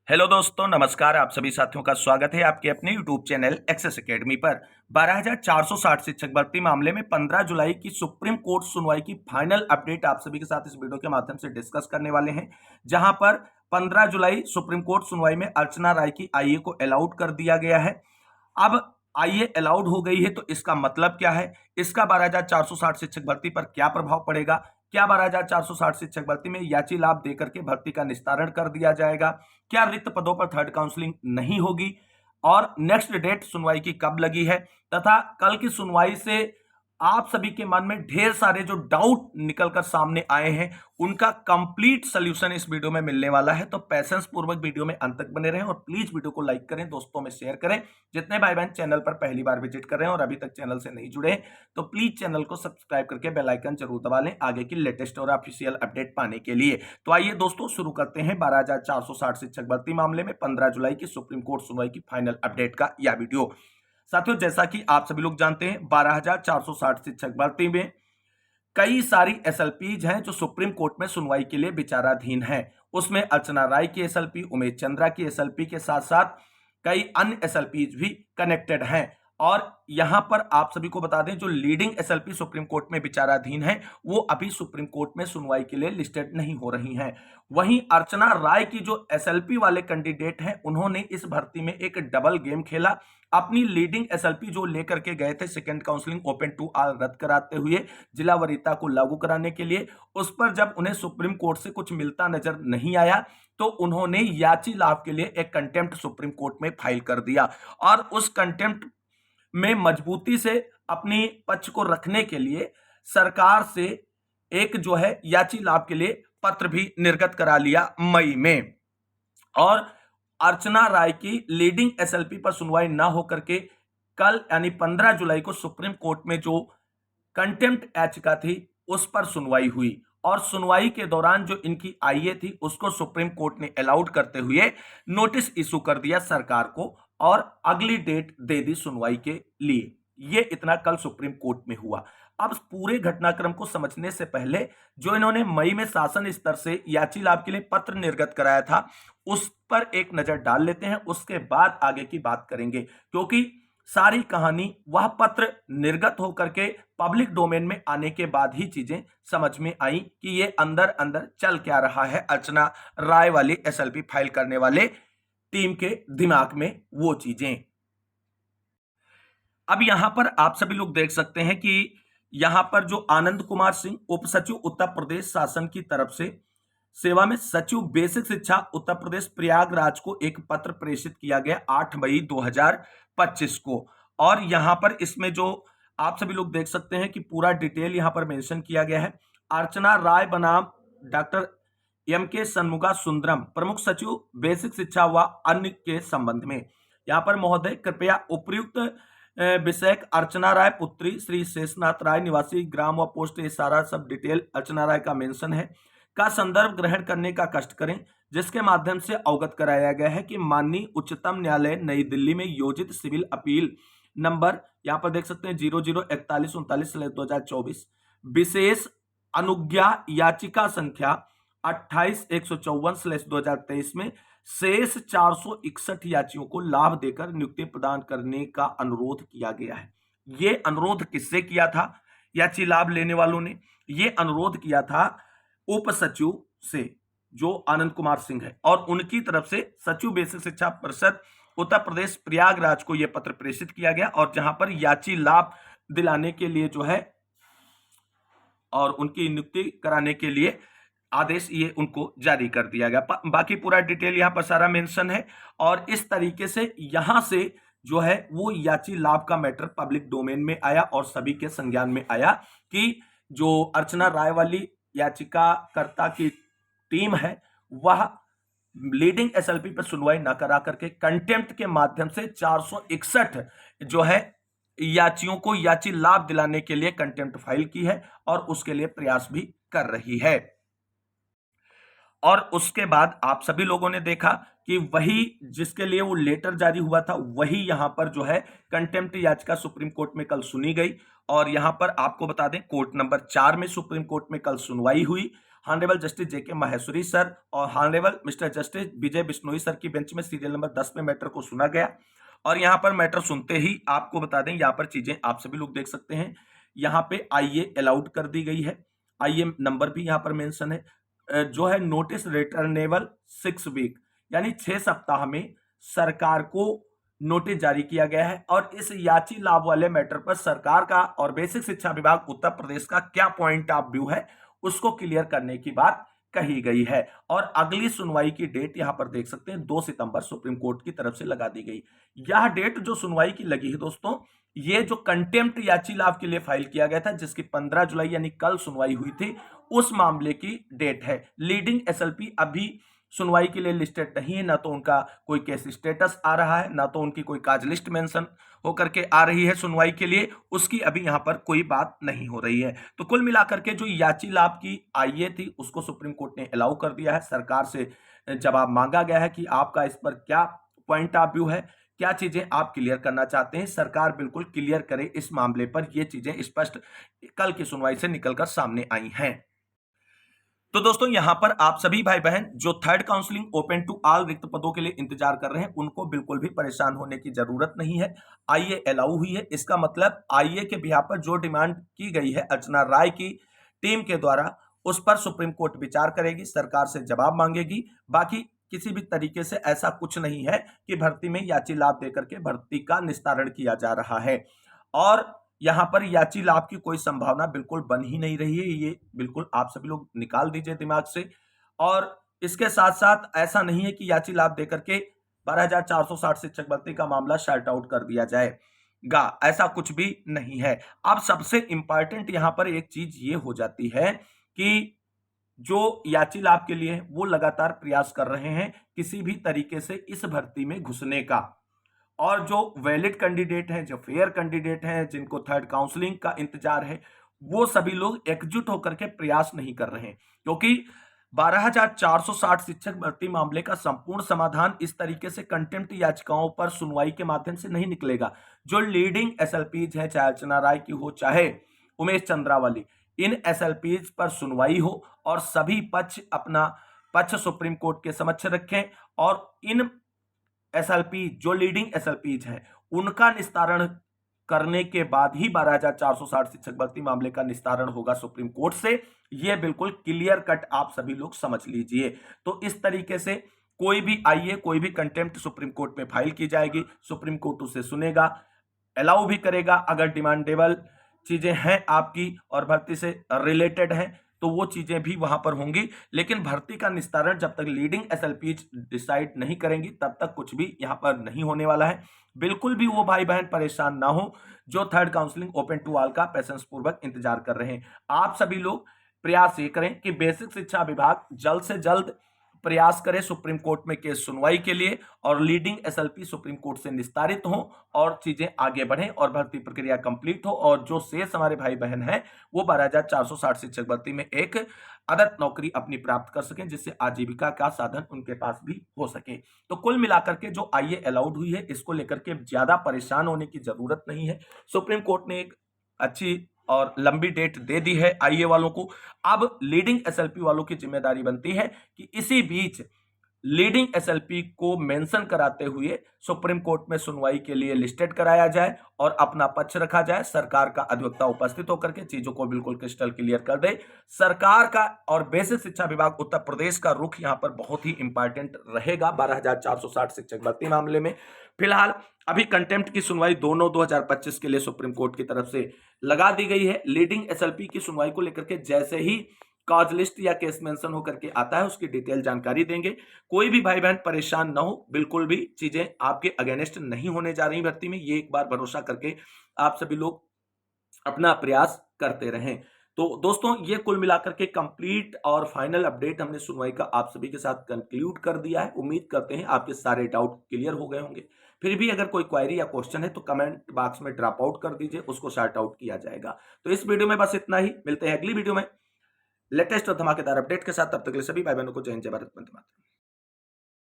Hello दोस्तों, नमस्कार। आप सभी साथियों का स्वागत है आपके अपने यूट्यूब चैनल एक्सेस एकेडमी पर। 12,460 शिक्षक भर्ती मामले में 15 जुलाई की सुप्रीम कोर्ट सुनवाई की फाइनल अपडेट आप सभी के साथ इस वीडियो के माध्यम से डिस्कस करने वाले हैं। जहां पर 15 जुलाई सुप्रीम कोर्ट सुनवाई में अर्चना राय की आईए को अलाउड कर दिया गया है। अब आईए अलाउड हो गई है तो इसका मतलब क्या है, इसका 12,460 शिक्षक भर्ती पर क्या प्रभाव पड़ेगा, क्या 12,460 शिक्षक भर्ती में याची लाभ देकर के भर्ती का निस्तारण कर दिया जाएगा, क्या रिक्त पदों पर थर्ड काउंसलिंग नहीं होगी और नेक्स्ट डेट सुनवाई की कब लगी है, तथा कल की सुनवाई से आप सभी के मन में ढेर सारे जो डाउट निकलकर सामने आए हैं उनका कंप्लीट सॉल्यूशन इस वीडियो में मिलने वाला है। तो पैसेंस पूर्वक वीडियो में अंत तक बने रहें और प्लीज वीडियो को लाइक करें, दोस्तों में शेयर करें। जितने भाई बहन चैनल पर पहली बार विजिट कर रहे हैं और अभी तक चैनल से नहीं जुड़े हैं तो प्लीज चैनल को सब्सक्राइब करके बेल आइकन जरूर दबा लें आगे की लेटेस्ट और ऑफिशियल अपडेट पाने के लिए। तो आइए दोस्तों शुरू करते हैं 12,460 शिक्षक भर्ती मामले में 15 जुलाई की सुप्रीम कोर्ट सुनवाई की फाइनल अपडेट का यह वीडियो। साथियों, जैसा कि आप सभी लोग जानते हैं 12,460 शिक्षक भर्ती में कई सारी एसएलपीज हैं जो सुप्रीम कोर्ट में सुनवाई के लिए विचाराधीन हैं। उसमें अर्चना राय की एसएलपी, उमेश चंद्रा की एसएलपी के साथ साथ कई अन्य एसएलपीज भी कनेक्टेड हैं। और यहां पर आप सभी को बता दें जो लीडिंग एसएलपी सुप्रीम कोर्ट में विचाराधीन है वो अभी सुप्रीम कोर्ट में सुनवाई के लिए लिस्टेड नहीं हो रही हैं। वहीं अर्चना राय की जो एसएलपी वाले कैंडिडेट हैं उन्होंने इस भर्ती में एक डबल गेम खेला। अपनी लीडिंग एसएलपी जो लेकर के गए थे second counselling open to all रद्द कराते हुए जिला वरीयता को लागू कराने के लिए, उस पर जब उन्हें सुप्रीम कोर्ट से कुछ मिलता नजर नहीं आया तो उन्होंने याची लाभ के लिए एक कंटेम्प्ट सुप्रीम कोर्ट में फाइल कर दिया। और उस कंटेम्प्ट में मजबूती से अपनी पक्ष को रखने के लिए सरकार से एक जो है याची लाभ के लिए पत्र भी निर्गत करा लिया मई में। और अर्चना राय की लीडिंग एसएलपी पर सुनवाई ना होकर के कल यानी 15 जुलाई को सुप्रीम कोर्ट में जो कंटेम्प्ट याचिका थी उस पर सुनवाई हुई। और सुनवाई के दौरान जो इनकी आईए थी उसको सुप्रीम कोर्ट ने अलाउड करते हुए नोटिस इशू कर दिया सरकार को और अगली डेट दे दी सुनवाई के लिए। ये इतना कल सुप्रीम कोर्ट में हुआ। अब पूरे घटनाक्रम को समझने से पहले जो इन्होंने मई में शासन स्तर से याची लाभ के लिए पत्र निर्गत कराया था उस पर एक नजर डाल लेते हैं, उसके बाद आगे की बात करेंगे। क्योंकि सारी कहानी वह पत्र निर्गत होकर के पब्लिक डोमेन में आने के बाद ही चीजें समझ में आई कि ये अंदर अंदर चल क्या रहा है अर्चना राय वाली एसएलपी फाइल करने वाले टीम के दिमाग में वो चीजें। अब यहां पर आप सभी लोग देख सकते हैं कि यहां पर जो आनंद कुमार सिंह उप सचिव उत्तर प्रदेश शासन की तरफ से सेवा में सचिव बेसिक शिक्षा उत्तर प्रदेश प्रयागराज को एक पत्र प्रेषित किया गया 8 मई 2025 को। और यहां पर इसमें जो आप सभी लोग देख सकते हैं कि पूरा डिटेल यहां पर मेंशन किया गया है। अर्चना राय बनाम डॉक्टर एम के सन्मुगा सुंदरम प्रमुख सचिव बेसिक शिक्षा व अन्य के संबंध में। यहां पर महोदय कृपया उपयुक्त विषयक अर्चना राय पुत्री श्री शेषनाथ राय निवासी ग्राम व पोस्ट, ये सारा सब डिटेल अर्चना राय का मेंशन है का संदर्भ ग्रहण करने का कष्ट करें, जिसके माध्यम से अवगत कराया गया है कि माननीय उच्चतम न्यायालय नई दिल्ली में योजित सिविल अपील नंबर यहां पर देख सकते हैं 004139/2024 विशेष अनुज्ञा याचिका संख्या 28,154/2023 में शेष 461 याचियों को लाभ देकर नियुक्ति प्रदान करने का अनुरोध किया गया है। ये अनुरोध किससे किया था? याची लाभ लेने वालों ने ये अनुरोध किया था उप सचिव से जो आनंद कुमार सिंह है और उनकी तरफ से सचिव बेसिक शिक्षा परिषद उत्तर प्रदेश प्रयागराज को यह पत्र प्रेषित किया गया और जहां पर याची लाभ दिलाने के लिए जो है और उनकी नियुक्ति कराने के लिए आदेश ये उनको जारी कर दिया गया। बाकी पूरा डिटेल यहां पर सारा मेंशन है। और इस तरीके से यहां से जो है वो याची लाभ का मैटर पब्लिक डोमेन में आया और सभी के संज्ञान में आया कि जो अर्चना राय वाली याचिकाकर्ता की टीम है वह लीडिंग एसएलपी पर सुनवाई न करा करके कंटेम्प्ट के माध्यम से 461 जो है याचियों को याची लाभ दिलाने के लिए कंटेम्प्ट फाइल की है और उसके लिए प्रयास भी कर रही है। और उसके बाद आप सभी लोगों ने देखा कि वही जिसके लिए वो लेटर जारी हुआ था वही यहां पर जो है कंटेम्प्ट याचिका सुप्रीम कोर्ट में कल सुनी गई। और यहां पर आपको बता दें कोर्ट नंबर 4 में सुप्रीम कोर्ट में कल सुनवाई हुई। हॉनरेबल जस्टिस जेके माहेश्वरी सर और हॉनरेबल मिस्टर जस्टिस विजय बिश्नोई सर की बेंच में सीरियल नंबर 10 में मैटर को सुना गया। और यहाँ पर मैटर सुनते ही आपको बता दें, यहाँ पर चीजें आप सभी लोग देख सकते हैं। यहाँ पे आईए अलाउड कर दी गई है, आईए नंबर भी यहाँ पर मेंशन है। जो है नोटिस रिटर्नेबल 6 वीक, यानी 6 सप्ताह में सरकार को नोटिस जारी किया गया है। और इस याची लाभ वाले मैटर पर सरकार का और बेसिक शिक्षा विभाग उत्तर प्रदेश का क्या पॉइंट ऑफ व्यू है उसको क्लियर करने की बात कही गई है। और अगली सुनवाई की डेट यहां पर देख सकते हैं 2 सितंबर सुप्रीम कोर्ट की तरफ से लगा दी गई। यह डेट जो सुनवाई की लगी है दोस्तों, ये जो कंटेम्प्ट याची लाभ के लिए फाइल किया गया था जिसकी 15 जुलाई यानी कल सुनवाई हुई थी, उस मामले की डेट है। लीडिंग एसएलपी अभी सुनवाई के लिए लिस्टेड नहीं है, ना तो उनका कोई केस स्टेटस आ रहा है, ना तो उनकी कोई काज लिस्ट मेंशन होकर के आ रही है सुनवाई के लिए, उसकी अभी यहां पर कोई बात नहीं हो रही है। तो कुल मिलाकर के जो याची लाभ की आईए थी उसको सुप्रीम कोर्ट ने अलाउ कर दिया है। सरकार से जवाब मांगा गया है कि आपका इस पर क्या पॉइंट ऑफ व्यू है, क्या चीजें आप क्लियर करना चाहते हैं। सरकार बिल्कुल क्लियर करे इस मामले पर, ये चीजें स्पष्ट कल की सुनवाई से निकलकर सामने आई हैं। तो दोस्तों यहां पर आप सभी भाई बहन जो third counselling open to all रिक्त पदों के लिए इंतजार कर रहे हैं, उनको बिल्कुल भी परेशान होने की जरूरत नहीं है। आईए अलाउ हुई है, इसका मतलब आईए के बिहाफ पर जो डिमांड की गई है अर्चना राय की टीम के द्वारा, उस पर सुप्रीम कोर्ट विचार करेगी, सरकार से जवाब मांगेगी। बाकी किसी भी तरीके से ऐसा कुछ नहीं है कि भर्ती में याची लाभ देकर के भर्ती का निस्तारण किया जा रहा है। और यहां पर याची लाभ की कोई संभावना बिल्कुल बन ही नहीं रही है, ये बिल्कुल आप सभी लोग निकाल दीजिए दिमाग से। और इसके साथ साथ ऐसा नहीं है कि याची लाभ देकर के 12,460 शिक्षक भर्ती का मामला शॉर्ट आउट कर दिया जाएगा, ऐसा कुछ भी नहीं है। अब सबसे इंपॉर्टेंट यहां पर एक चीज ये हो जाती है कि जो याची लाभ के लिए वो लगातार प्रयास कर रहे हैं किसी भी तरीके से इस भर्ती में घुसने का। और जो वैलिड कैंडिडेट हैं, जो फेयर कैंडिडेट हैं, जिनको थर्ड काउंसलिंग का इंतजार है, वो सभी लोग एकजुट होकर के प्रयास नहीं कर रहे हैं। क्योंकि 12,460 शिक्षक भर्ती मामले का संपूर्ण समाधान इस तरीके से कंटेम्प्ट याचिकाओं पर सुनवाई के माध्यम से नहीं निकलेगा। जो लीडिंग एसएलपीज हैं, चाहे अर्चना राय की हो चाहे उमेश चंद्रावली, इन एसएलपीज पर सुनवाई हो और सभी पक्ष अपना पक्ष सुप्रीम कोर्ट के समक्ष रखें। और इन एसएलपी जो लीडिंग एसएलपीज हैं उनका निस्तारण करने के बाद ही 12,460 शिक्षक भर्ती मामले का निस्तारण होगा सुप्रीम कोर्ट से। यह बिल्कुल क्लियर कट आप सभी लोग समझ लीजिए। तो इस तरीके से कोई भी आईए, कोई भी कंटेम्प्ट सुप्रीम कोर्ट में फाइल की जाएगी, सुप्रीम कोर्ट उसे सुनेगा, अलाउ भी करेगा। अगर डिमांडेबल चीजें हैं आपकी और भर्ती से रिलेटेड हैं तो वो चीजें भी वहां पर होंगी। लेकिन भर्ती का निस्तारण जब तक लीडिंग एसएलपीज डिसाइड नहीं करेंगी तब तक कुछ भी यहां पर नहीं होने वाला है। बिल्कुल भी वो भाई बहन परेशान ना हो जो third counselling open to all का पेशेंस पूर्वक इंतजार कर रहे हैं। आप सभी लोग प्रयास ये करें कि बेसिक शिक्षा विभाग जल्द से जल्द प्रयास करे सुप्रीम कोर्ट में केस सुनवाई के लिए और लीडिंग एसएलपी सुप्रीम कोर्ट से निस्तारित हो और चीजें आगे बढ़ें और भर्ती प्रक्रिया कंप्लीट हो। और जो शेष हमारे भाई बहन हैं वो 12,460 शिक्षक भर्ती में एक आदर्श नौकरी अपनी प्राप्त कर सकें, जिससे आजीविका का साधन उनके पास भी हो सके। तो कुल मिलाकर के जो आईए अलाउड हुई है इसको लेकर के ज्यादा परेशान होने की जरूरत नहीं है। सुप्रीम कोर्ट ने एक अच्छी और लंबी डेट दे दी है आईए वालों को। अब लीडिंग एसएलपी वालों की जिम्मेदारी बनती है कि इसी बीच लीडिंग एसएलपी को मेंशन कराते हुए सुप्रीम कोर्ट में सुनवाई के लिए लिस्टेड कराया जाए और अपना पक्ष रखा जाए। सरकार का अधिवक्ता उपस्थित होकर के चीजों को बिल्कुल क्रिस्टल क्लियर कर दे। सरकार का और बेसिक शिक्षा विभाग उत्तर प्रदेश का रुख यहां पर बहुत ही इंपॉर्टेंट रहेगा 12,460 शिक्षक भर्ती मामले में। फिलहाल अभी कंटेम्प्ट की सुनवाई 2/9/2025 के लिए सुप्रीम कोर्ट की तरफ से लगा दी गई है। लीडिंग एसएलपी की सुनवाई को लेकर के जैसे ही कॉज लिस्ट या केस मेंशन होकर के आता है उसकी डिटेल जानकारी देंगे। कोई भी भाई बहन परेशान ना हो, बिल्कुल भी चीजें आपके अगेंस्ट नहीं होने जा रही भर्ती में, ये एक बार भरोसा करके आप सभी लोग अपना प्रयास करते रहें। तो दोस्तों ये कुल मिलाकर के कंप्लीट और फाइनल अपडेट हमने सुनवाई का आप सभी के साथ कंक्लूड कर दिया है। उम्मीद करते हैं आपके सारे डाउट क्लियर हो गए होंगे। फिर भी अगर कोई क्वेरी या क्वेश्चन है तो कमेंट बॉक्स में ड्रॉप आउट कर दीजिए, उसको शॉर्ट आउट किया जाएगा। तो इस वीडियो में बस इतना ही, मिलते हैं अगली वीडियो में लेटेस्ट और धमाकेदार अपडेट के साथ। तब तक के लिए सभी भाई बहनों को जय हिंद, जय भारत, वंदे मातरम।